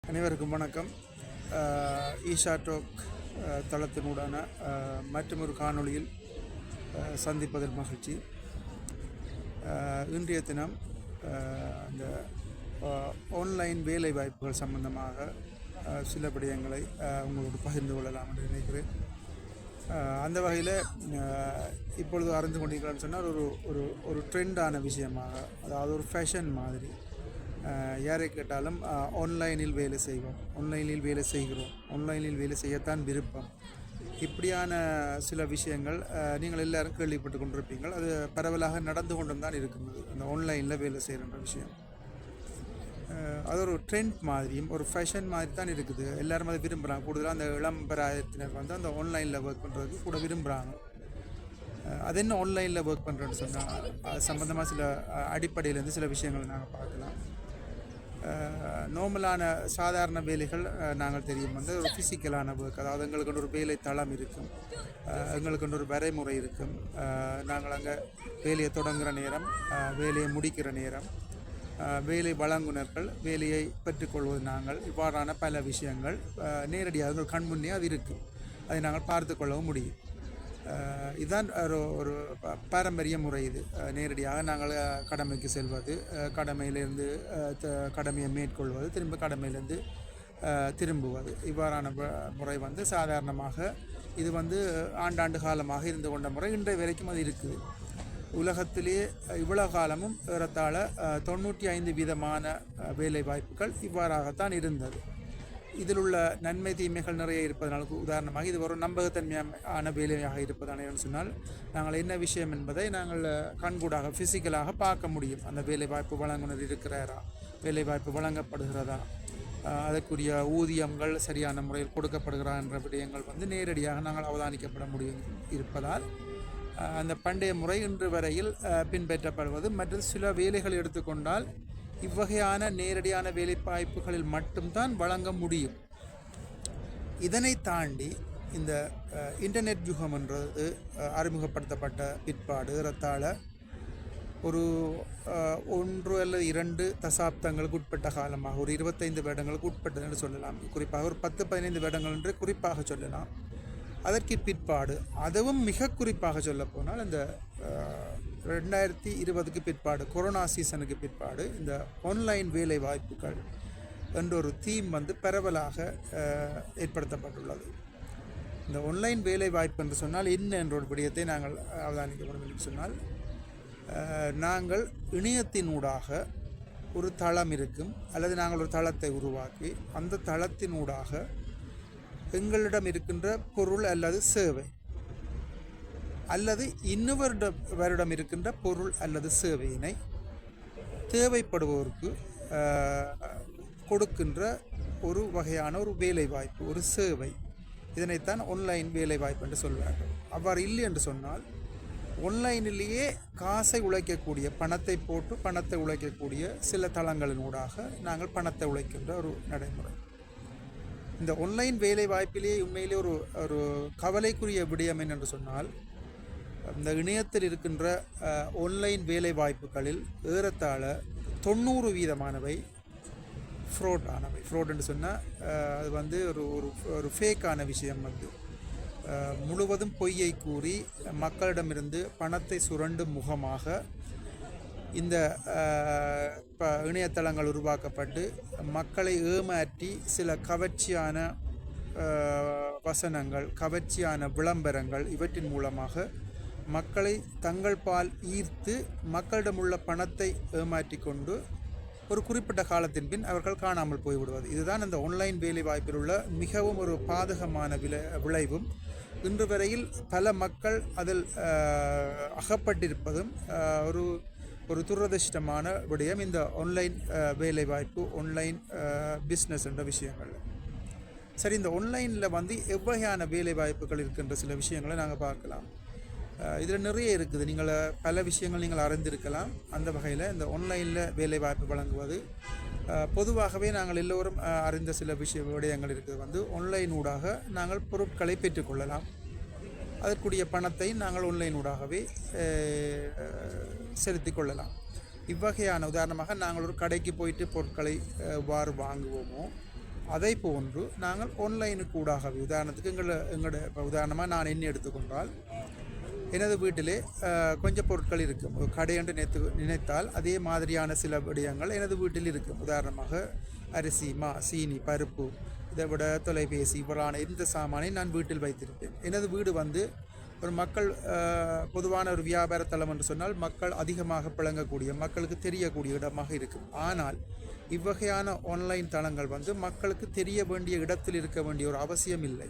அனைவருக்கும் வணக்கம். ஈஷா டோக் தளத்தினூடான மற்றொரு காணொளியில் சந்திப்பதில் மகிழ்ச்சி. இன்றைய தினம் இந்த ஆன்லைன் வேலை வாய்ப்புகள் சம்பந்தமாக சில விடயங்களை உங்களோடு பகிர்ந்து கொள்ளலாம் என்று நினைக்கிறேன். அந்த வகையில் இப்பொழுது அறிந்து கொண்டிருக்கிறேன்னு சொன்னால் ஒரு ட்ரெண்டான விஷயமாக, அதாவது ஒரு ஃபேஷன் மாதிரி யாரை கேட்டாலும் ஆன்லைனில் வேலை செய்வோம், ஆன்லைனில் வேலை செய்கிறோம், ஆன்லைனில் வேலை செய்யத்தான் விருப்பம், இப்படியான சில விஷயங்கள் நீங்கள் எல்லோரும் கேள்விப்பட்டு கொண்டிருப்பீங்கள். அது பரவலாக நடந்து கொண்டும் தான் இருக்குது. அந்த ஆன்லைனில் வேலை செய்கிற விஷயம் அது ஒரு ட்ரெண்ட் மாதிரியும் ஒரு ஃபேஷன் மாதிரி தான் இருக்குது. எல்லோரும் அதை விரும்புகிறாங்க. கூடுதலாக அந்த இளம்பராயத்தினர் அந்த ஆன்லைனில் ஒர்க் பண்ணுறதுக்கு கூட விரும்புகிறாங்க. அது என்ன ஆன்லைனில் ஒர்க் பண்ணுறோன்னு சொன்னால் அது சம்மந்தமாக சில அடிப்படையிலேருந்து சில விஷயங்களை நாங்கள் பார்க்கலாம். நார்மலான சாதாரண வேலைகள் நாங்கள் தெரியும் ஒரு ஃபிசிக்கலான ஒர்க், அதாவது எங்களுக்கு ஒரு வேலை தளம் இருக்கும், எங்களுக்கு ஒரு வரைமுறை இருக்கும். நாங்கள் அங்கே வேலையை தொடங்குகிற நேரம், வேலையை முடிக்கிற நேரம், வேலை வழங்குனர்கள், வேலையை பெற்றுக்கொள்வது நாங்கள், இவ்வாறான பல விஷயங்கள் நேரடியாக கண்முன்னே அது இருக்கும். அதை நாங்கள் பார்த்து கொள்ளவும் முடியும். இதுதான் ஒரு பாரம்பரிய முறை. இது நேரடியாக நாங்கள் கடமைக்கு செல்வது, கடமையிலிருந்து கடமையை மேற்கொள்வது, திரும்ப கடமையிலேருந்து திரும்புவது, இவ்வாறான முறை சாதாரணமாக இது ஆண்டாண்டு காலமாக இருந்து கொண்ட முறை. இன்றைய வரைக்கும் அது இருக்குது. உலகத்திலேயே இவ்வளவு காலமும் ஏறத்தாழ 95% வேலை வாய்ப்புகள் இவ்வாறாகத்தான் இருந்தது. இதில் உள்ள நன்மை தீமைகள் நிறைய இருப்பதனால், உதாரணமாக இது ஒரு நம்பகத்தன்மையான வேலையாக இருப்பதானு சொன்னால் நாங்கள் என்ன விஷயம் என்பதை நாங்கள் கண்கூடாக ஃபிசிக்கலாக பார்க்க முடியும். அந்த வேலை வாய்ப்பு வழங்குனர் இருக்கிறாரா, வேலை வாய்ப்பு வழங்கப்படுகிறதா, அதற்குரிய ஊதியங்கள் சரியான முறையில் கொடுக்கப்படுகிறா என்ற விடயங்கள் நேரடியாக நாங்கள் அவதானிக்கப்பட முடியும் இருப்பதால் அந்த பண்டைய முறை இன்று வரையில் பின்பற்றப்படுவது. மற்ற சில வேலைகள் எடுத்துக்கொண்டால் இவ்வகையான நேரடியான வேலை வாய்ப்புகளில் மட்டும்தான் வழங்க முடியும். இதனை தாண்டி இந்த இன்டர்நெட் யுகம் என்றது அறிமுகப்படுத்தப்பட்ட பிற்பாடு ஏறத்தாழ ஒரு 1 அல்லது 2 தசாப்தங்களுக்கு உட்பட்ட காலமாக, ஒரு 25 வருடங்களுக்கு உட்பட்டது என்று சொல்லலாம். குறிப்பாக ஒரு 10-15 வருடங்கள் என்று குறிப்பாக சொல்லலாம். அதற்கு பிற்பாடு, அதுவும் மிக குறிப்பாக சொல்ல போனால் இந்த 2020க்கு பிற்பாடு, கொரோனா சீசனுக்கு பிற்பாடு இந்த ஆன்லைன் வேலை வாய்ப்புகள் என்ற ஒரு தீம் பரவலாக ஏற்படுத்தப்பட்டுள்ளது. இந்த ஆன்லைன் வேலை வாய்ப்பு என்று சொன்னால் என்ன என்ற ஒரு விடயத்தை நாங்கள் அவதானிக்க வேண்டும் என்று சொன்னால், நாங்கள் இணையத்தினூடாக ஒரு தளம் இருக்கும், அல்லது நாங்கள் ஒரு தளத்தை உருவாக்கி அந்த தளத்தினூடாக எங்களிடம் இருக்கின்ற பொருள் அல்லது சேவை, அல்லது இன்னொருவரிடம் இருக்கின்ற பொருள் அல்லது சேவையினை தேவைப்படுபவருக்கு கொடுக்கின்ற ஒரு வகையான ஒரு வேலை வாய்ப்பு, ஒரு சேவை. இதனைத்தான் ஆன்லைன் வேலை வாய்ப்பு என்று சொல்வார்கள். அவ்வாறு இல்லை என்று சொன்னால், ஆன்லைனிலேயே காசை உழைக்கக்கூடிய, பணத்தை போட்டு பணத்தை உழைக்கக்கூடிய சில தளங்களினூடாக நாங்கள் பணத்தை உழைக்கின்ற ஒரு நடைமுறை. இந்த ஆன்லைன் வேலை வாய்ப்பிலேயே உண்மையிலே ஒரு கவலைக்குரிய விடயம் என்னென்று சொன்னால், இந்த இணையத்தில் இருக்கின்ற ஆன்லைன் வேலை வாய்ப்புகளில் ஏறத்தாழ 90% ஃப்ராட் ஆனவை. ஃப்ராட் என்று சொன்னால் அது ஒரு ஃபேக்கான விஷயம். முழுவதும் பொய்யை கூறி மக்களிடமிருந்து பணத்தை சுரண்டும் முகமாக இந்த இணையதளங்கள் உருவாக்கப்பட்டு மக்களை ஏமாற்றி சில கவர்ச்சியான வசனங்கள், கவர்ச்சியான விளம்பரங்கள், இவற்றின் மூலமாக மக்களை தங்கள் பால் ஈர்த்து மக்களிடமுள்ள பணத்தை ஏமாற்றி கொண்டு ஒரு குறிப்பிட்ட காலத்தின் பின் அவர்கள் காணாமல் போய்விடுவது. இதுதான் இந்த ஆன்லைன் வேலை வாய்ப்பில் உள்ள மிகவும் ஒரு பாதகமான விளைவும். இன்று வரையில் பல மக்கள் அதில் அகப்பட்டிருப்பதும் ஒரு துரதிர்ஷ்டமான விடயம். இந்த ஆன்லைன் வேலை வாய்ப்பு, ஆன்லைன் பிஸ்னஸ் என்ற விஷயங்கள். சரி, இந்த ஆன்லைனில் எவ்வகையான வேலை வாய்ப்புகள் இருக்கின்ற சில விஷயங்களை நாங்கள் பார்க்கலாம். இதில் நிறைய இருக்குது. நீங்கள் பல விஷயங்கள் நீங்கள் அறிந்திருக்கலாம். அந்த வகையில் இந்த ஆன்லைனில் வேலை வாய்ப்பு வழங்குவது பொதுவாகவே நாங்கள் எல்லோரும் அறிந்த சில விடயங்கள் இருக்குது. ஆன்லைன் ஊடாக நாங்கள் பொருட்களை பெற்றுக்கொள்ளலாம். அதற்குரிய பணத்தை நாங்கள் ஆன்லைன் ஊடாகவே செலுத்தி கொள்ளலாம். இவ்வகையான, உதாரணமாக நாங்கள் ஒரு கடைக்கு போயிட்டு பொருட்களை வாங்குவோமோ அதை போன்று நாங்கள் ஆன்லைனுக்கு ஊடாகவே உதாரணத்துக்கு எங்களோட இப்போ உதாரணமாக நான் என்ன எடுத்துக்கொண்டால் எனது வீட்டிலே கொஞ்சம் பொருட்கள் இருக்கும் ஒரு கடை என்று நினைத்தால் அதே மாதிரியான சில விடயங்கள் எனது வீட்டில் இருக்கும். உதாரணமாக அரிசி, சீனி, பருப்பு, இதை விட தொலைபேசி இவ்வளான எந்த சாமானை நான் வீட்டில் வைத்திருப்பேன். எனது வீடு வந்து ஒரு மக்கள் பொதுவான ஒரு வியாபார தளம் என்று சொன்னால் மக்கள் அதிகமாக புழங்கக்கூடிய மக்களுக்கு தெரியக்கூடிய இடமாக இருக்கும். ஆனால் இவ்வகையான ஆன்லைன் தளங்கள் வந்து மக்களுக்கு தெரிய வேண்டிய இடத்தில் இருக்க வேண்டிய ஒரு அவசியம் இல்லை.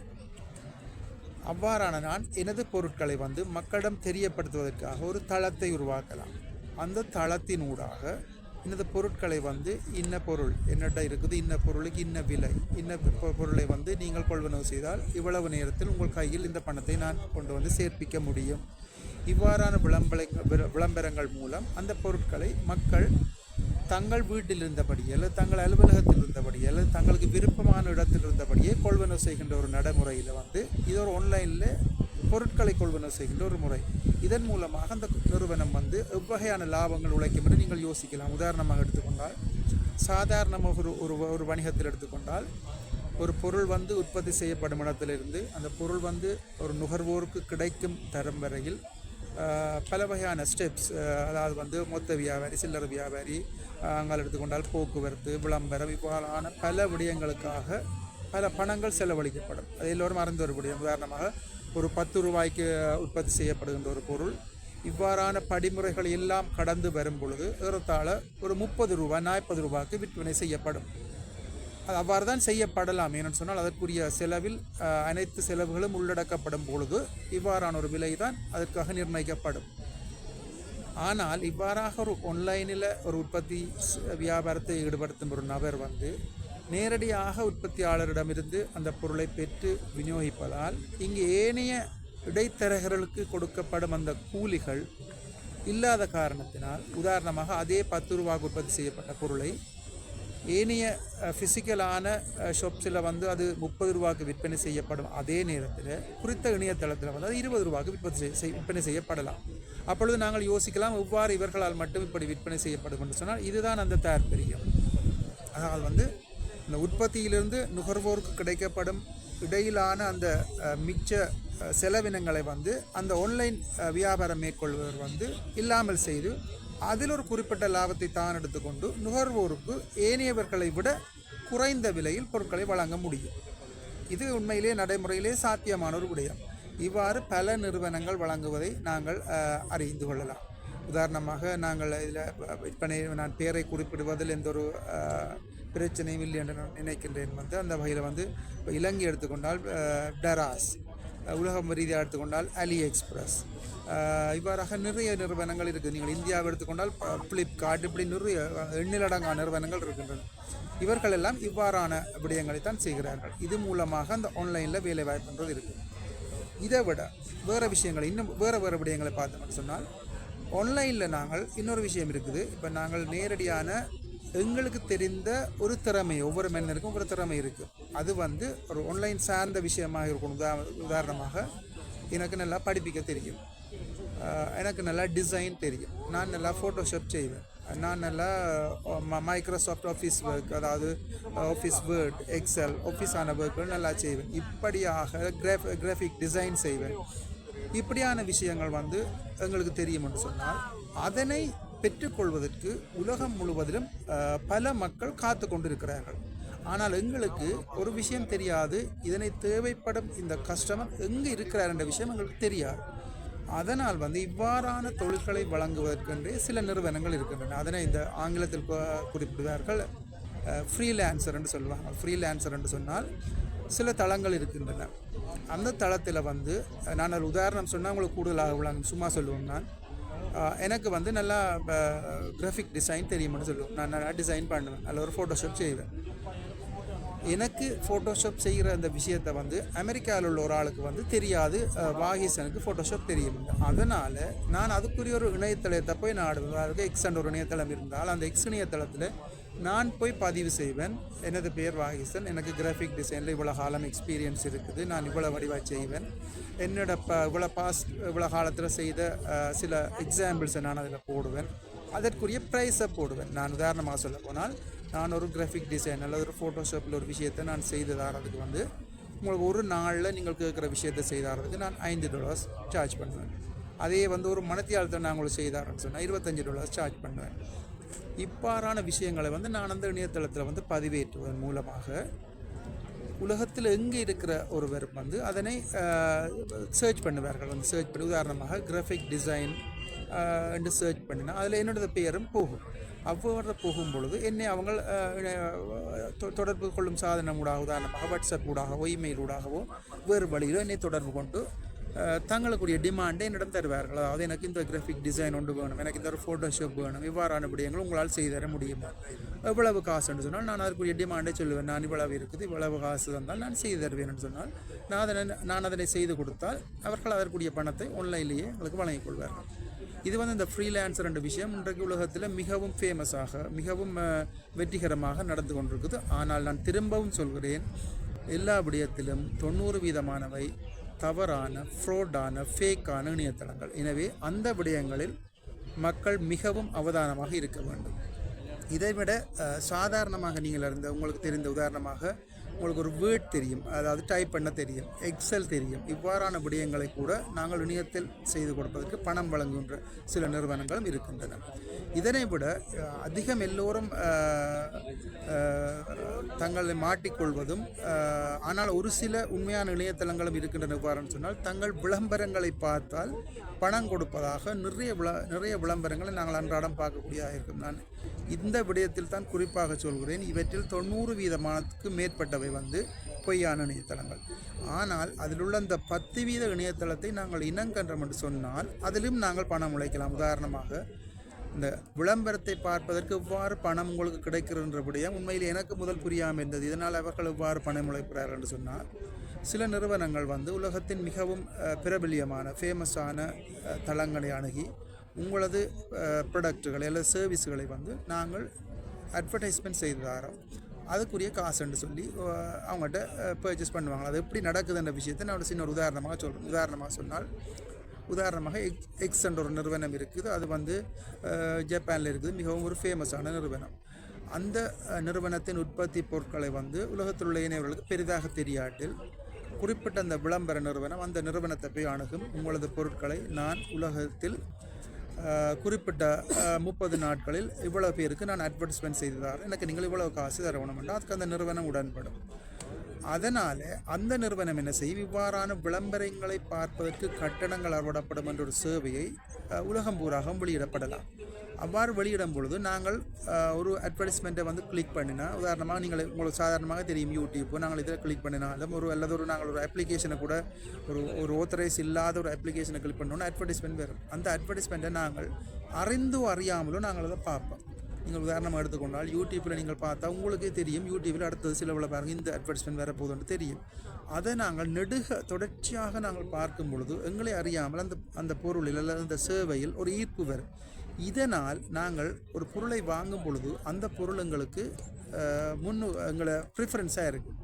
அவ்வாறான நான் எனது பொருட்களை வந்து மக்களிடம் தெரியப்படுத்துவதற்காக ஒரு தளத்தை உருவாக்கலாம். அந்த தளத்தின் ஊடாக எனது பொருட்களை வந்து இன்ன பொருள் என்னட்ட இருக்குது, இன்ன பொருளுக்கு இன்ன விலை, இன்ன பொருளை வந்து நீங்கள் கொள்வனவு செய்தால் இவ்வளவு நேரத்தில் உங்கள் கையில் இந்த பணத்தை நான் கொண்டு வந்து சேர்ப்பிக்க முடியும். இவ்வாறான விளம்பரங்கள் மூலம் அந்த பொருட்களை மக்கள் தங்கள் வீட்டில் இருந்தபடியே அல்லது தங்கள் அலுவலகத்தில் இருந்தபடியே அல்லது தங்களுக்கு விருப்பமான இடத்தில் இருந்தபடியே கொள்வனவு செய்கின்ற ஒரு நடைமுறையில் வந்து இது ஒரு ஆன்லைனில் பொருட்களை கொள்வனவு செய்கின்ற ஒரு முறை. இதன் மூலமாக அந்த நிறுவனம் வந்து எவ்வகையான லாபங்கள் உழைக்கும் என்று நீங்கள் யோசிக்கலாம். உதாரணமாக எடுத்துக்கொண்டால் சாதாரணமாக ஒரு வணிகத்தில் எடுத்துக்கொண்டால் ஒரு பொருள் வந்து உற்பத்தி செய்யப்படும் இடத்திலிருந்து அந்த பொருள் வந்து ஒரு நுகர்வோருக்கு கிடைக்கும் தரம் வரையில் பல வகையான ஸ்டெப்ஸ், அதாவது வந்து மொத்த வியாபாரி, சில்லறை வியாபாரி, அங்கே எடுத்துக்கொண்டால் போக்குவரத்து, விளம்பரம், இவ்வாறான பல விடயங்களுக்காக பல பணங்கள் செலவழிக்கப்படும். அது எல்லோரும் அறிந்த ஒரு விடயம். உதாரணமாக ஒரு 10 ரூபாய்க்கு உற்பத்தி செய்யப்படுகின்ற ஒரு பொருள் இவ்வாறான படிமுறைகள் எல்லாம் கடந்து வரும் பொழுது ஏறத்தாழ ஒரு 30 ரூபாய் 40 ரூபாய்க்கு விற்பனை செய்யப்படும். அது அவ்வாறு தான் செய்யப்படலாம். ஏன்னு சொன்னால் அதற்குரிய செலவில் அனைத்து செலவுகளும் உள்ளடக்கப்படும் பொழுது இவ்வாறான ஒரு விலை தான் அதற்காக நிர்ணயிக்கப்படும். ஆனால் இவ்வாறாக ஒரு ஆன்லைனில் ஒரு உற்பத்தி வியாபாரத்தை ஈடுபடுத்தும் ஒரு நபர் வந்து நேரடியாக உற்பத்தியாளரிடமிருந்து அந்த பொருளை பெற்று விநியோகிப்பதால் இங்கு ஏனைய இடைத்தரகர்களுக்கு கொடுக்கப்படும் அந்த கூலிகள் இல்லாத காரணத்தினால் உதாரணமாக அதே 10 ரூபாய்க்கு உற்பத்தி செய்யப்பட்ட பொருளை ஏனைய ஃபிசிக்கலான ஷாப்ஸில் வந்து அது 30 ரூபாய்க்கு விற்பனை செய்யப்படும். அதே நேரத்தில் குறித்த இணையதளத்தில் வந்து அது 20 ரூபாய்க்கு விற்பனை செய்யப்படலாம். அப்பொழுது நாங்கள் யோசிக்கலாம், எவ்வாறு இவர்களால் மட்டும் இப்படி விற்பனை செய்யப்படும் என்று சொன்னால் இதுதான் அந்த தாற்பயம். அதனால் வந்து இந்த உற்பத்தியிலிருந்து நுகர்வோருக்கு கிடைக்கப்படும் இடையிலான அந்த மிச்ச செலவினங்களை வந்து அந்த ஆன்லைன் வியாபாரம் மேற்கொள்வர் வந்து இல்லாமல் செய்து அதில் ஒரு குறிப்பிட்ட லாபத்தை தான் எடுத்துக்கொண்டு நுகர்வோருக்கு ஏனையவர்களை விட குறைந்த விலையில் பொருட்களை வழங்க முடியும். இது உண்மையிலே நடைமுறையிலே சாத்தியமான ஒரு விடயம். இவ்வாறு பல நிறுவனங்கள் வழங்குவதை நாங்கள் அறிந்து கொள்ளலாம். உதாரணமாக நாங்கள் இதில் விற்பனை நான் பேரை குறிப்பிடுவதில் எந்த ஒரு பிரச்சனையும் இல்லை என்று நான் நினைக்கின்றேன். வந்து அந்த வகையில் வந்து இப்போ இலங்கை எடுத்துக்கொண்டால் டராஸ், உலகம் ரீதியாக எடுத்துக்கொண்டால் அலி எக்ஸ்பிரஸ், இவ்வாறாக நிறைய நிறுவனங்கள் இருக்குது. நீங்கள் இந்தியாவை எடுத்துக்கொண்டால் ஃப்ளிப்கார்ட், இப்படி நிறைய எண்ணிலடங்கான நிறுவனங்கள் இருக்கின்றன. இவர்கள் எல்லாம் இவ்வாறான விடயங்களைத்தான் செய்கிறார்கள். இது மூலமாக அந்த ஆன்லைனில் வேலை வாய்ப்புன்றது இருக்குது. இதை விட வேறு விஷயங்களை இன்னும் வேறு விடயங்களை பார்த்தோம்னு சொன்னால் ஆன்லைனில் நாங்கள் இன்னொரு விஷயம் இருக்குது. இப்போ நாங்கள் நேரடியான எங்களுக்கு தெரிந்த ஒரு திறமை, ஒவ்வொரு மனிதனுக்கும் ஒரு திறமை இருக்குது. அது வந்து ஒரு ஆன்லைன் சார்ந்த விஷயமாக இருக்கும். உதாரணமாக எனக்கு நல்லா படிப்பிக்க தெரியும், எனக்கு நல்லா டிசைன் தெரியும், நான் நல்லா ஃபோட்டோஷாப் செய்வேன், நான் நல்லா மைக்ரோசாஃப்ட் ஆஃபீஸ் ஒர்க், அதாவது ஆஃபீஸ் வேர்ட், எக்ஸல், ஆஃபீஸான ஒர்க்குகள் நல்லா செய்வேன். இப்படியாக கிராஃபிக் டிசைன் செய்வேன். இப்படியான விஷயங்கள் வந்து எங்களுக்கு தெரியும் என்று சொன்னால் அதனை பெற்றுக்கொள்வதற்கு உலகம் முழுவதிலும் பல மக்கள் காத்து கொண்டிருக்கிறார்கள். ஆனால் எங்களுக்கு ஒரு விஷயம் தெரியாது, இதனை தேவைப்படும் இந்த கஸ்டமர் எங்கே இருக்கிறார் என்ற விஷயம் எங்களுக்கு தெரியாது. அதனால் வந்து இவ்வாறான தொழில்களை வழங்குவதற்கென்றே சில நிறுவனங்கள் இருக்கின்றன. அதனை இந்த ஆங்கிலத்தில் குறிப்பிடுவார்கள் ஃப்ரீலான்சர் என்று சொல்லுவாங்க. ஃப்ரீலான்சர் என்று சொன்னால் சில தளங்கள் இருக்கின்றன. அந்த தளத்தில் வந்து நான் ஒரு உதாரணம் சொன்னால் உங்களுக்கு கூடுதலாக விளங்கும். சும்மா சொல்லுவோம், நான் எனக்கு வந்து நல்லா கிராஃபிக் டிசைன் தெரியும்னு சொல்லுவோம். நான் நல்லா டிசைன் பண்ணுவேன், அதில் ஒரு ஃபோட்டோஷாப் செய்வேன். எனக்கு ஃபோட்டோஷாப் செய்கிற அந்த விஷயத்தை வந்து அமெரிக்காவில் உள்ள ஒரு ஆளுக்கு வந்து தெரியாது, வாகிசனுக்கு ஃபோட்டோஷாப் தெரியும். அதனால் நான் அதுக்குரிய ஒரு இணையதளத்தை போய் நாடுவேன். அதாவது எக்ஸ்ன்ற ஒரு இணையதளம் இருந்தால் அந்த எக்ஸ் இணையதளத்தில் நான் போய் பதிவு செய்வேன். எனது பேர் வாகிசன், எனக்கு கிராஃபிக் டிசைனில் இவ்வளோ காலம் எக்ஸ்பீரியன்ஸ் இருக்குது, நான் இவ்வளோ வடிவாக செய்வேன், என்னோட இவ்வளோ காலத்தில் செய்த சில எக்ஸாம்பிள்ஸை நான் அதில் போடுவேன், அதற்குரிய ப்ரைஸை போடுவேன். நான் உதாரணமாக சொல்ல போனால் நான் ஒரு கிராஃபிக் டிசைன் அல்லது ஒரு ஃபோட்டோஷாப்பில் ஒரு விஷயத்தை நான் செய்து தரதுக்கு வந்து உங்களுக்கு ஒரு நாளில் நீங்கள் கேட்குற விஷயத்தை செய்தாரதுக்கு நான் $5 சார்ஜ் பண்ணுவேன். அதே வந்து ஒரு மனத்தியாளத்தை நான் உங்களுக்கு செய்தாரன்னு சொன்னால் $25 சார்ஜ் பண்ணுவேன். இவ்வாறான விஷயங்களை வந்து நான் அந்த இணையதளத்தில் வந்து பதிவேற்றுவதன் மூலமாக உலகத்தில் எங்கே இருக்கிற ஒருவர் வந்து அதனை சர்ச் பண்ணுவார்கள். வந்து சர்ச் பண்ணி உதாரணமாக கிராஃபிக் டிசைன் என்று சர்ச் பண்ணினா அதில் என்னோட பெயரும் போகும். அவ்வாறு போகும் பொழுது என்னை அவங்க தொடர்பு கொள்ளும் சாதனம் ஊடாக உதாரணமாக வாட்ஸ்அப் ஊடாகவோ இமெயில் ஊடாகவோ வேறு வழியிலோ என்னை தொடர்பு கொண்டு தங்களுக்குரிய டிமாண்டை என்னிடம் தருவார்கள். அதாவது எனக்கு இந்த கிராஃபிக் டிசைன் ஒன்று வேணும், எனக்கு இந்த ஒரு ஃபோட்டோஷாப் வேணும், இவ்வாறான விடயங்கள் உங்களால் செய்து தர முடியுமா, எவ்வளவு காசுன்னு சொன்னால் நான் அதற்குரிய டிமாண்டை சொல்லுவேன். நான் இவ்வளவு இருக்குது, இவ்வளவு காசு தந்தால் நான் செய்து தருவேன் சொன்னால் நான் அதனை செய்து கொடுத்தால் அவர்கள் அதற்குரிய பணத்தை ஆன்லைன்லேயே எங்களுக்கு வழங்கிக் கொள்வார்கள். இது வந்து இந்த ஃப்ரீலான்சர் என்ற விஷயம் இன்றைக்கு உலகத்தில் மிகவும் ஃபேமஸாக மிகவும் வெற்றிகரமாக நடந்து கொண்டிருக்குது. ஆனால் நான் திரும்பவும் சொல்கிறேன், எல்லா விடயத்திலும் 90% தவறான ஃப்ராடான ஃபேக்கான இணையதளங்கள். எனவே அந்த விடயங்களில் மக்கள் மிகவும் அவதானமாக இருக்க வேண்டும். இதைவிட சாதாரணமாக நீங்கள் உங்களுக்கு தெரிந்த உதாரணமாக உங்களுக்கு ஒரு வேர்ட் தெரியும், அதாவது டைப் பண்ண தெரியும், எக்ஸல் தெரியும், இவ்வாறான விடயங்களை கூட நாங்கள் இணையத்தில் செய்து கொடுப்பதற்கு பணம் வழங்குகின்ற சில நிறுவனங்களும் இருக்கின்றன. இதனை விட அதிகம் எல்லோரும் தங்களை மாட்டிக்கொள்வதும் ஆனால் ஒரு சில உண்மையான இணையதளங்களும் இருக்கின்றன. எவ்வாறுன்னு சொன்னால் தங்கள் விளம்பரங்களை பார்த்தால் பணம் கொடுப்பதாக நிறைய விளம்பரங்களை நாங்கள் அன்றாடம் பார்க்கக்கூடியதாக இருக்கும். நான் இந்த விடயத்தில் தான் குறிப்பாக சொல்கிறேன், இவற்றில் 90% மேற்பட்டவை வந்து பொய்யான இணையதளங்கள். ஆனால் அதில் உள்ள அந்த 10% இணையதளத்தை நாங்கள் இனங்கன்றோம் என்று சொன்னால் அதிலும் நாங்கள் பணம் உழைக்கலாம். உதாரணமாக இந்த விளம்பரத்தை பார்ப்பதற்கு எவ்வாறு பணம் உங்களுக்கு கிடைக்கின்ற விடயம் உண்மையில் எனக்கு முதல் புரியாமல் இருந்தது. இதனால் அவர்கள் எவ்வாறு பணம் உழைக்கிறார்கள் என்று சொன்னால் சில நிறுவனங்கள் வந்து உலகத்தின் மிகவும் பிரபல்யமான ஃபேமஸான தளங்களை அணுகி உங்களது ப்ரொடக்டுகளை அல்லது சர்வீஸுகளை வந்து நாங்கள் அட்வர்டைஸ்மெண்ட் செய்து தரோம், அதுக்குரிய காசுன்னு சொல்லி அவங்கள்ட்ட பர்ச்சேஸ் பண்ணுவாங்க. அது எப்படி நடக்குதுன்ற விஷயத்தை நான் சின்ன ஒரு உதாரணமாக சொல்கிறேன். உதாரணமாக எக்ஸ் என்ற ஒரு நிறுவனம் இருக்குது. அது வந்து ஜப்பானில் இருக்குது, மிகவும் ஒரு ஃபேமஸான நிறுவனம். அந்த நிறுவனத்தின் உற்பத்தி பொருட்களை வந்து உலகத்தில் உள்ள இணையவர்களுக்கு பெரிதாக தெரியாட்டில் குறிப்பிட்ட அந்த விளம்பர நிறுவனம் அந்த நிறுவனத்தை போய் அணுகும். உங்களது பொருட்களை நான் உலகத்தில் குறிப்பிட்ட 30 நாட்களில் இவ்வளவு பேருக்கு நான் அட்வர்டைஸ்மெண்ட் செய்ததால் எனக்கு நீங்கள் இவ்வளவு காசு தரணும் என்றால் அதுக்கு அந்த நிறுவனம் உடன்படும். அதனால் அந்த நிறுவனம் என்ன செய்யும், இவ்வாறான விளம்பரங்களை பார்ப்பதற்கு கட்டணங்கள் அறவிடப்படும் என்ற ஒரு சேவையை உலகம் பூராக வெளியிடப்படலாம். அவ்வாறு வெளியிடும் பொழுது நாங்கள் ஒரு அட்வர்டைஸ்மெண்ட்டை வந்து கிளிக் பண்ணினா, உதாரணமாக உங்களுக்கு சாதாரணமாக தெரியும் யூடியூப், நாங்கள் இதில் கிளிக் பண்ணினாலும் நாங்கள் ஒரு அப்ளிகேஷனை கூட ஒரு ஆத்தரைஸ் இல்லாத ஒரு அப்ளிகேஷனை கிளிக் பண்ணோன்னா அட்வர்டைஸ்மெண்ட் வரும். அந்த அட்வர்டைஸ்மெண்ட்டை நாங்கள் அறிந்தோ நாங்கள் அதை பார்ப்போம். நீங்கள் உதாரணமாக எடுத்துக்கொண்டால் யூடியூப்பில் நீங்கள் பார்த்தா உங்களுக்கே தெரியும், யூடியூப்பில் அடுத்தது சில பாருங்கள் இந்த அட்வர்டைஸ்மெண்ட் வரப்போகுதுன்னு தெரியும். அதை நாங்கள் தொடர்ச்சியாக நாங்கள் பார்க்கும் பொழுது எங்களை அறியாமல் அந்த பொருளில் அல்லது அந்த சேவையில் ஒரு ஈர்ப்பு வரும். இதனால் நாங்கள் ஒரு பொருளை வாங்கும் பொழுது அந்த பொருள் எங்களுக்கு எங்களை ப்ரிஃபரன்ஸாக இருக்குது.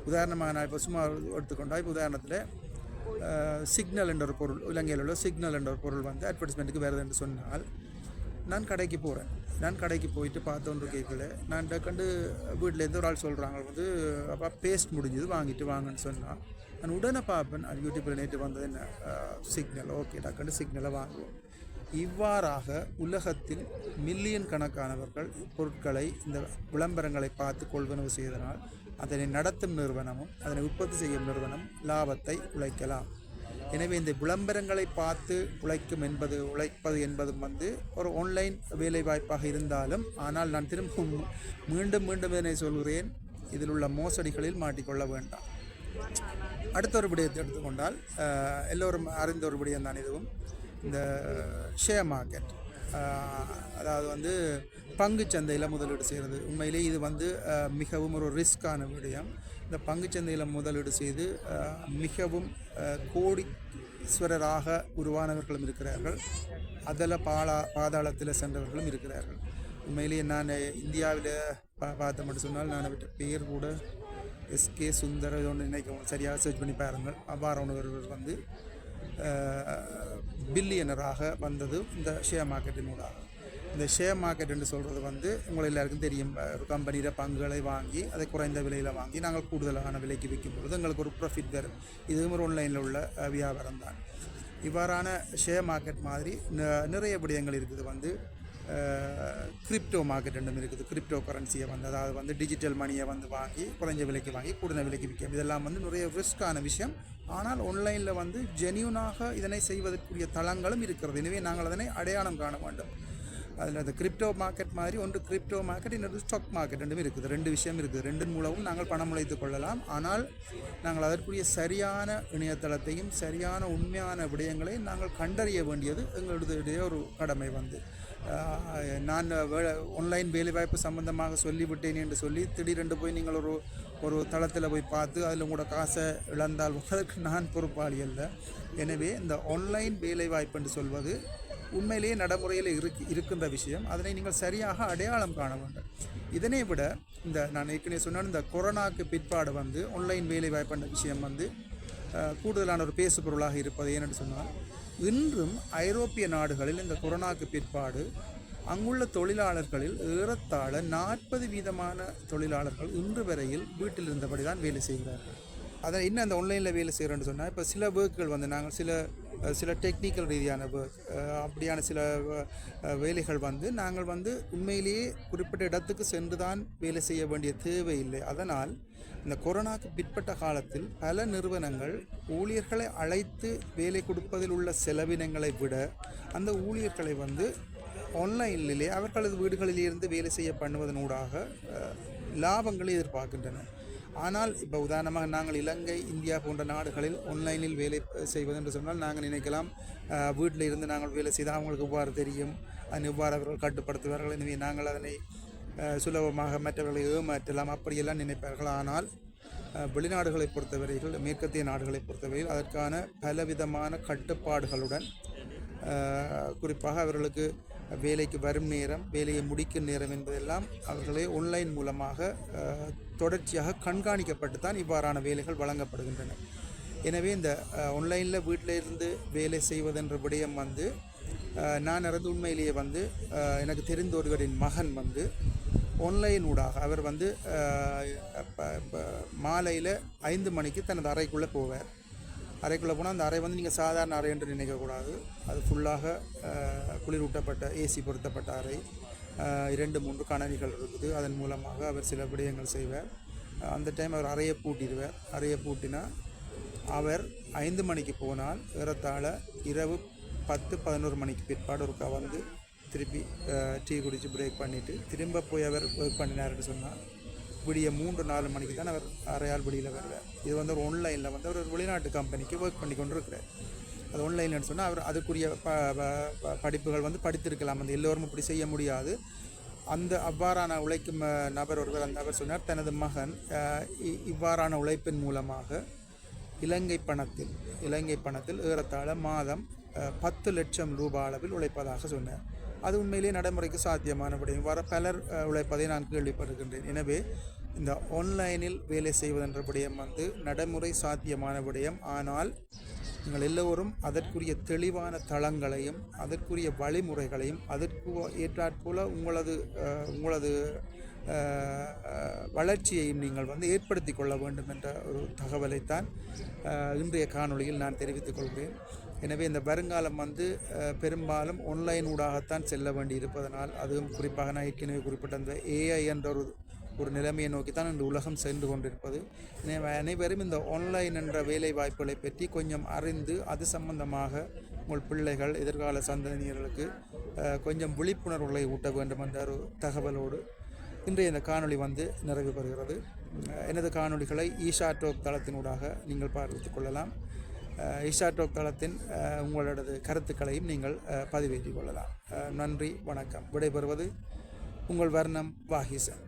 உதாரணமாக நான் இப்போ சும்மா எடுத்துக்கொண்டால் இப்போ உதாரணத்தில் சிக்னல் என்ற ஒரு பொருள், இலங்கையில் உள்ள சிக்னல் என்ற ஒரு பொருள் வந்து அட்வர்டைஸ்மெண்ட்டுக்கு வருது என்று சொன்னால் நான் கடைக்கு போகிறேன். நான் கடைக்கு போயிட்டு பார்த்தோன்று கேட்கல, நான் கண்டு வீட்டிலேருந்து ஒரு ஆள் சொல்கிறாங்க வந்து அப்போ பேஸ்ட் முடிஞ்சது வாங்கிட்டு வாங்கன்னு சொன்னால் நான் உடனே பார்ப்பேன். அது யூடியூப்பில் நேற்று வந்தது என்ன சிக்னல், ஓகே டக்குன்னு சிக்னலை வாங்குவோம். இவ்வாறாக உலகத்தில் மில்லியன் கணக்கானவர்கள் பொருட்களை இந்த விளம்பரங்களை பார்த்து கொள்வனவு செய்தனால் அதனை நடத்தும் நிறுவனமும் அதனை உற்பத்தி செய்யும் நிறுவனம் லாபத்தை உழைக்கலாம். எனவே இந்த விளம்பரங்களை பார்த்து உழைப்பது என்பதும் வந்து ஒரு ஆன்லைன் வேலைவாய்ப்பாக இருந்தாலும், ஆனால் நான் திரும்ப மீண்டும் இதனை சொல்கிறேன், இதில் உள்ள மோசடிகளில் மாட்டிக்கொள்ள வேண்டாம். அடுத்த ஒரு விடயத்தை எடுத்துக்கொண்டால் எல்லோரும் அறிந்த ஒரு விடயம் தான் இதுவும், இந்த ஷேர் மார்க்கெட், அதாவது வந்து பங்குச்சந்தையில் முதலீடு செய்கிறது. உண்மையிலே இது வந்து மிகவும் ஒரு ரிஸ்கான விடயம். இந்த பங்குச்சந்தையில் முதலீடு செய்து மிகவும் கோடீஸ்வரராக உருவானவர்களும் இருக்கிறார்கள், அதில் பாதாளத்தில் சென்றவர்களும் இருக்கிறார்கள். உண்மையிலேயே நான் இந்தியாவில் பார்த்த மட்டும் சொன்னால் நான் விட்ட பேர் கூட எஸ்கே சுந்தர் ஒன்று நினைக்கவும் சரியாக சர்ச் பண்ணி பாருங்கள். அவ்வாறான ஒருவர் வந்து பில்லியனராக வந்தது இந்த ஷேர் மார்க்கெட்டின் ஊடாக. இந்த ஷேர் மார்க்கெட் என்று சொல்கிறது வந்து உங்களை எல்லாருக்கும் தெரியும். ஒரு கம்பெனியில் பங்குகளை வாங்கி அதை குறைந்த விலையில் வாங்கி நாங்கள் கூடுதலான விலைக்கு விற்கும் பொழுது எங்களுக்கு ஒரு ப்ராஃபிட் வரும். இதுவும் ஒரு ஆன்லைனில் உள்ள வியாபாரம் தான். இவ்வாறான ஷேர் மார்க்கெட் மாதிரி நிறைய விடயங்கள் இருக்குது. வந்து கிரிப்டோ மார்க்கெட் ரெண்டும் இருக்குது. கிரிப்டோ கரன்சியை வந்து, அதாவது வந்து டிஜிட்டல் மணியை வந்து வாங்கி குறைஞ்ச விலைக்கு வாங்கி கூடுதல் விலைக்கு விற்கும். இதெல்லாம் வந்து நிறைய ரிஸ்க்கான விஷயம். ஆனால் ஆன்லைனில் வந்து ஜென்யூனாக இதனை செய்வதற்குரிய தளங்களும் இருக்கிறது. எனவே நாங்கள் அதனை அடையாளம் காண வேண்டும். அதில் அந்த கிரிப்டோ மார்க்கெட் மாதிரி ஒன்று கிரிப்டோ மார்க்கெட், இன்னொரு ஸ்டாக் மார்க்கெட் ரெண்டுமே இருக்குது. ரெண்டு விஷயம் இருக்குது. ரெண்டின் மூலமும் நாங்கள் பணம் உழைத்து கொள்ளலாம். ஆனால் நாங்கள் அதற்குரிய சரியான இணையதளத்தையும் சரியான உண்மையான விடயங்களை நாங்கள் கண்டறிய வேண்டியது எங்களுடைய ஒரு கடமை. வந்து நான் ஆன்லைன் வேலைவாய்ப்பு சம்பந்தமாக சொல்லிவிட்டேன் என்று சொல்லி திடீரென்று போய் நீங்கள் ஒரு தளத்தில் போய் பார்த்து அதில் உங்களோட காசை இழந்தால் அதற்கு நான் பொறுப்பாளி அல்ல. எனவே இந்த ஆன்லைன் வேலைவாய்ப்பு என்று சொல்வது உண்மையிலேயே நடைமுறையில் இருக்கின்ற விஷயம். அதனை நீங்கள் சரியாக அடையாளம் காண வேண்டும். இதனை விட நான் ஏற்கனவே சொன்ன இந்த கொரோனாவுக்கு பிற்பாடு வந்து ஆன்லைன் வேலைவாய்ப்பு என்ற விஷயம் வந்து கூடுதலான ஒரு பேசு பொருளாக இருப்பது. ஏனென்று சொன்னால் இன்றும் ஐரோப்பிய நாடுகளில் இந்த கொரோனாவுக்கு பிற்பாடு அங்குள்ள தொழிலாளர்களில் ஏறத்தாழ 40% தொழிலாளர்கள் இன்று வரையில் வீட்டில் இருந்தபடி தான் வேலை செய்கிறார்கள். அதை இன்னும் அந்த ஆன்லைனில் வேலை செய்கிறோன்னு சொன்னால் இப்போ சில ஒர்க்குகள் வந்து நாங்கள் சில டெக்னிக்கல் ரீதியான ஒர்க், அப்படியான சில வேலைகள் வந்து நாங்கள் வந்து உண்மையிலேயே குறிப்பிட்ட இடத்துக்கு சென்று தான் வேலை செய்ய வேண்டிய தேவையில்லை. அதனால் இந்த கொரோனாவுக்கு பிற்பட்ட காலத்தில் பல நிறுவனங்கள் ஊழியர்களை அழைத்து வேலை கொடுப்பதில் உள்ள செலவினங்களை விட அந்த ஊழியர்களை வந்து ஆன்லைனிலே அவர்களது வீடுகளிலிருந்து வேலை செய்ய பண்ணுவதனூடாக லாபங்களை எதிர்பார்க்கின்றன. ஆனால் இப்போ உதாரணமாக நாங்கள் இலங்கை, இந்தியா போன்ற நாடுகளில் ஆன்லைனில் வேலை செய்வது என்று சொன்னால் நாங்கள் நினைக்கலாம் வீட்டில் இருந்து நாங்கள் வேலை செய்தால் அவங்களுக்கு எவ்வாறு தெரியும், அதனை எவ்வாறு அவர்கள் கட்டுப்படுத்துவார்கள், எனவே நாங்கள் அதனை சுலபமாக மற்றவர்களை ஏமாற்றலாம் அப்படியெல்லாம் நினைப்பார்கள். ஆனால் வெளிநாடுகளை பொறுத்தவரையில், மேற்கத்திய நாடுகளை பொறுத்தவரையில் அதற்கான பலவிதமான கட்டுப்பாடுகளுடன், குறிப்பாக அவர்களுக்கு வேலைக்கு வரும் நேரம், வேலையை முடிக்கும் நேரம் என்பதெல்லாம் அவர்களே ஆன்லைன் மூலமாக தொடர்ச்சியாக கண்காணிக்கப்பட்டு தான் இவ்வாறான வேலைகள் வழங்கப்படுகின்றன. எனவே இந்த ஆன்லைனில் வீட்டில் இருந்து வேலை செய்வதென்ற விடயம் வந்து நான் அறிந்து உண்மையிலேயே வந்து எனக்கு தெரிந்த ஒருவரின் மகன் வந்து ஆன்லைன் ஊடாக அவர் வந்து மாலையில் 5 மணிக்கு தனது அறைக்குள்ளே போவார். அறைக்குள்ளே போனால் அந்த அறை வந்து நீங்கள் சாதாரண அறை என்று நினைக்கக்கூடாது. அது ஃபுல்லாக குளிரூட்டப்பட்ட ஏசி பொருத்தப்பட்ட அறை, 2-3 கணனிகள் இருக்குது. அதன் மூலமாக அவர் சில விடயங்கள் செய்வார். அந்த டைம் அவர் அறையை பூட்டிடுவார். அறையை பூட்டினா அவர் 5 மணிக்கு போனால் ஏறத்தாழ இரவு 10-11 மணிக்கு பிற்பாடு ஒருக்கா வந்து திருப்பி டீ குடித்து பிரேக் பண்ணிவிட்டு திரும்ப போய் அவர் ஒர்க் பண்ணினார்னு சொன்னால் விடிய 3-4 மணிக்கு தான் அவர் அறையால் வெளியில் வருவார். இது வந்து ஒரு ஆன்லைனில் வந்து அவர் ஒரு வெளிநாட்டு கம்பெனிக்கு ஒர்க் பண்ணி கொண்டு இருக்கிறார். அது ஆன்லைனில்னு சொன்னால் அவர் அதுக்குரிய படிப்புகள் வந்து படித்திருக்கலாம். அந்த எல்லோரும் இப்படி செய்ய முடியாது. அந்த அவ்வாறான உழைக்கும் நபர் ஒருவர், அந்த நபர் சொன்னார் தனது மகன் இவ்வாறான உழைப்பின் மூலமாக இலங்கை பணத்தில் ஏறத்தாழ மாதம் 10 லட்சம் ரூபாய் அளவில் உழைப்பதாக சொன்னார். அது உண்மையிலே நடைமுறைக்கு சாத்தியமான விடயம். வர பலர் உழைப்பதை நான் கேள்விப்படுகின்றேன். எனவே இந்த ஆன்லைனில் வேலை செய்வதென்ற விடயம் வந்து நடைமுறை சாத்தியமான விடயம். ஆனால் நீங்கள் எல்லோரும் அதற்குரிய தெளிவான தளங்களையும் அதற்குரிய வழிமுறைகளையும் அதற்கு ஏற்றாற்போல உங்களது வளர்ச்சியையும் நீங்கள் வந்து ஏற்படுத்தி கொள்ள வேண்டும் என்ற ஒரு தகவலைத்தான் இன்றைய காணொளியில் நான் தெரிவித்துக் கொள்கிறேன். எனவே இந்த வருங்காலம் வந்து பெரும்பாலும் ஆன்லைன் ஊடாகத்தான் செல்ல வேண்டி இருப்பதனால், அதுவும் குறிப்பாக நான் ஏற்கனவே குறிப்பிட்ட அந்த ஏஐ என்ற ஒரு நிலைமையை நோக்கி தான் இந்த உலகம் சென்று கொண்டிருப்பது. எனவே அனைவரும் இந்த ஆன்லைன் என்ற வேலை வாய்ப்புகளை பற்றி கொஞ்சம் அறிந்து அது சம்பந்தமாக உங்கள் பிள்ளைகள், எதிர்கால சந்ததியினர்களுக்கு கொஞ்சம் விழிப்புணர்வுகளை ஊட்ட வேண்டும் என்ற ஒரு தகவலோடு இன்றைய இந்த காணொளி வந்து நிறைவு பெறுகிறது. எனது காணொளிகளை ஈஷா டாக் தளத்தினூடாக நீங்கள் பார்வையிட்டுக் கொள்ளலாம். ஈஷா டாக் தளத்தின் உங்களது கருத்துக்களையும் நீங்கள் பதிவேற்றிக் கொள்ளலாம். நன்றி, வணக்கம். விடைபெறுவது உங்கள் வர்ணம் வாஹிசன்.